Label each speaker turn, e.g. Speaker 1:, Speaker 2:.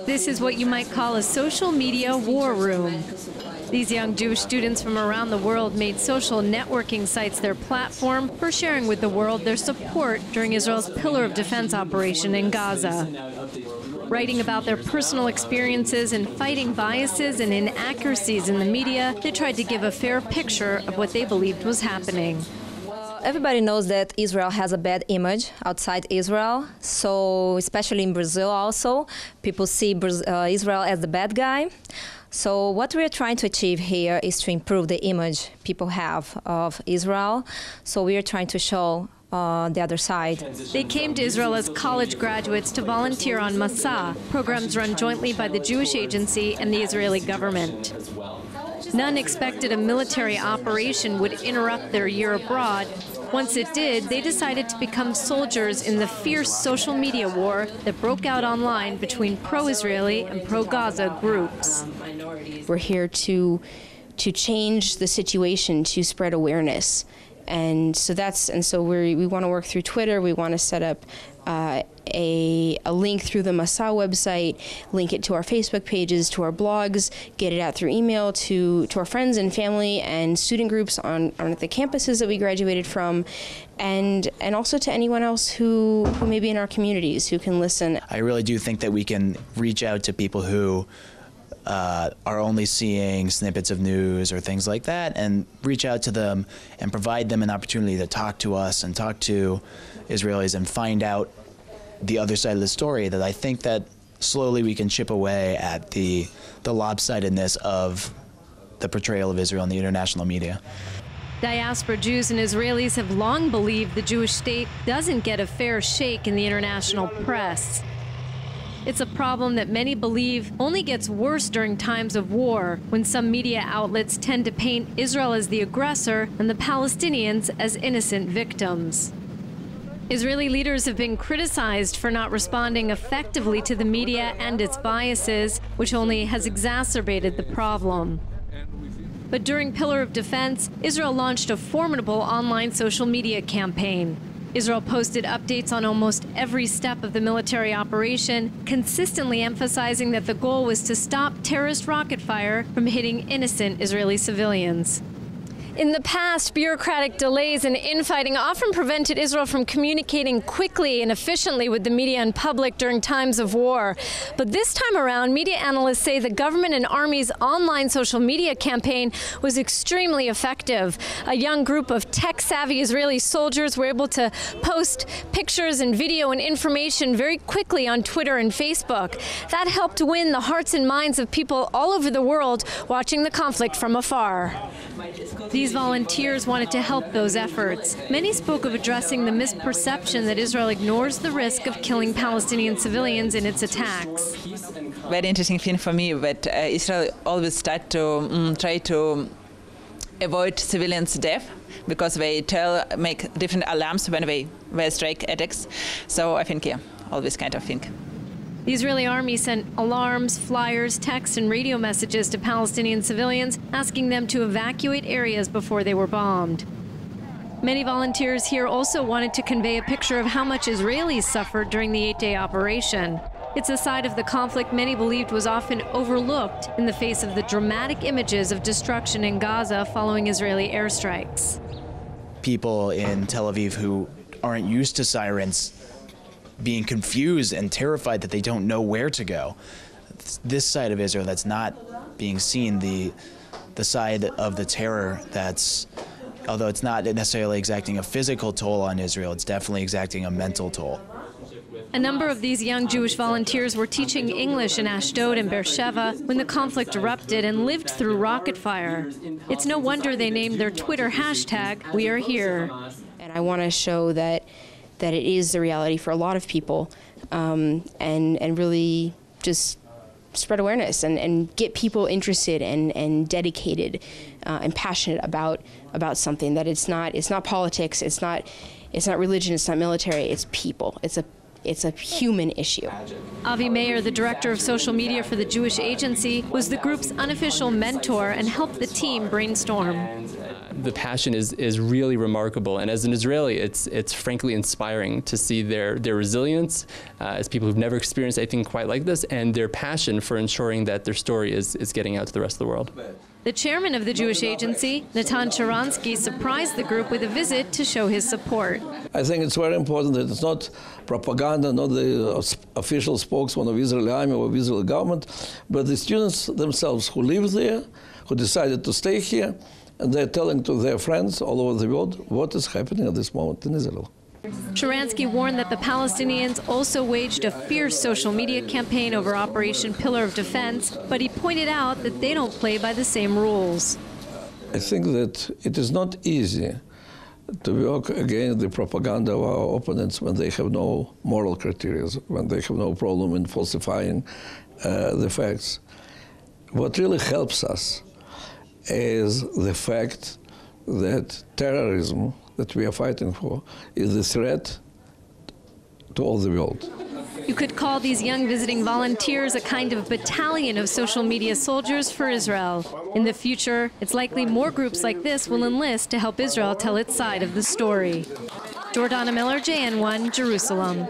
Speaker 1: This is what you might call a social media war room. These young Jewish students from around the world made social networking sites their platform for sharing with the world their support during Israel's Pillar of Defense operation in Gaza. Writing about their personal experiences and fighting biases and inaccuracies in the media, they tried to give a fair picture of what they believed was happening.
Speaker 2: Everybody knows that Israel has a bad image outside Israel, so especially in Brazil also, people see Israel as the bad guy. So what we're trying to achieve here is to improve the image people have of Israel. So we are trying to show the other side.
Speaker 1: They came to Israel as college graduates to volunteer on Masa, programs run jointly by the Jewish Agency and the Israeli government. None expected a military operation would interrupt their year abroad. Once it did, they decided to become soldiers in the fierce social media war that broke out online between pro-Israeli and pro-Gaza groups.
Speaker 3: We're here to change the situation, to spread awareness. And so we want to work through Twitter. We want to set up a link through the Masa website, link it to our Facebook pages, to our blogs, get it out through email to our friends and family and student groups on the campuses that we graduated from, and also to anyone else who may be in our communities who can listen.
Speaker 4: I really do think that we can reach out to people who are only seeing snippets of news or things like that, and reach out to them and provide them an opportunity to talk to us and talk to Israelis and find out the other side of the story. That I think that slowly we can chip away at the lopsidedness of the portrayal of Israel in the international media.
Speaker 1: Diaspora Jews and Israelis have long believed the Jewish state doesn't get a fair shake in the international press. It's a problem that many believe only gets worse during times of war, when some media outlets tend to paint Israel as the aggressor and the Palestinians as innocent victims. Israeli leaders have been criticized for not responding effectively to the media and its biases, which only has exacerbated the problem. But during Pillar of Defense, Israel launched a formidable online social media campaign. Israel posted updates on almost every step of the military operation, consistently emphasizing that the goal was to stop terrorist rocket fire from hitting innocent Israeli civilians. In the past, bureaucratic delays and infighting often prevented Israel from communicating quickly and efficiently with the media and public during times of war. But this time around, media analysts say the government and army's online social media campaign was extremely effective. A young group of tech-savvy Israeli soldiers were able to post pictures and video and information very quickly on Twitter and Facebook. That helped win the hearts and minds of people all over the world watching the conflict from afar. These volunteers wanted to help those efforts. Many spoke of addressing the misperception that Israel ignores the risk of killing Palestinian civilians in its attacks.
Speaker 5: Very interesting thing for me that Israel always try to avoid civilians' death, because they make different alarms when they strike attacks. So I think, yeah, always kind of think.
Speaker 1: The Israeli army sent alarms, flyers, texts, and radio messages to Palestinian civilians, asking them to evacuate areas before they were bombed. Many volunteers here also wanted to convey a picture of how much Israelis suffered during the 8-day operation. It's a side of the conflict many believed was often overlooked in the face of the dramatic images of destruction in Gaza following Israeli airstrikes.
Speaker 4: People in Tel Aviv who aren't used to sirens being confused and terrified that they don't know where to go. This side of Israel that's not being seen, the side of the terror that's, although it's not necessarily exacting a physical toll on Israel, it's definitely exacting a mental toll.
Speaker 1: A number of these young Jewish volunteers were teaching English in Ashdod and Beersheba when the conflict erupted and lived through rocket fire. It's no wonder they named their Twitter hashtag, #WeAreHere.
Speaker 3: And I want to show that it is the reality for a lot of people, and really just spread awareness and get people interested and dedicated and passionate about something, that it's not politics, it's not religion, it's not military, it's people. It's a human issue.
Speaker 1: Avi Meir, the director of social media for the Jewish Agency, was the group's unofficial mentor and helped the team brainstorm.
Speaker 6: the passion is really remarkable. And as an Israeli, it's frankly inspiring to see their resilience as people who've never experienced anything quite like this, and their passion for ensuring that their story is getting out to the rest of the world.
Speaker 1: The chairman of the Jewish Agency, Natan Sharansky, surprised the group with a visit to show his support.
Speaker 7: I think it's very important that it's not propaganda, not the official spokesman of Israeli army or of Israeli government, but the students themselves who live there, who decided to stay here, and they're telling to their friends all over the world what is happening at this moment in Israel.
Speaker 1: Sharansky warned that the Palestinians also waged a fierce social media campaign over Operation Pillar of Defense, but he pointed out that they don't play by the same rules.
Speaker 7: I think that it is not easy to work against the propaganda of our opponents when they have no moral criteria, when they have no problem in falsifying the facts. What really helps us is the fact that terrorism that we are fighting for is a threat to all the world.
Speaker 1: You could call these young visiting volunteers a kind of battalion of social media soldiers for Israel. In the future, it's likely more groups like this will enlist to help Israel tell its side of the story. Jordana Miller, JN1, Jerusalem.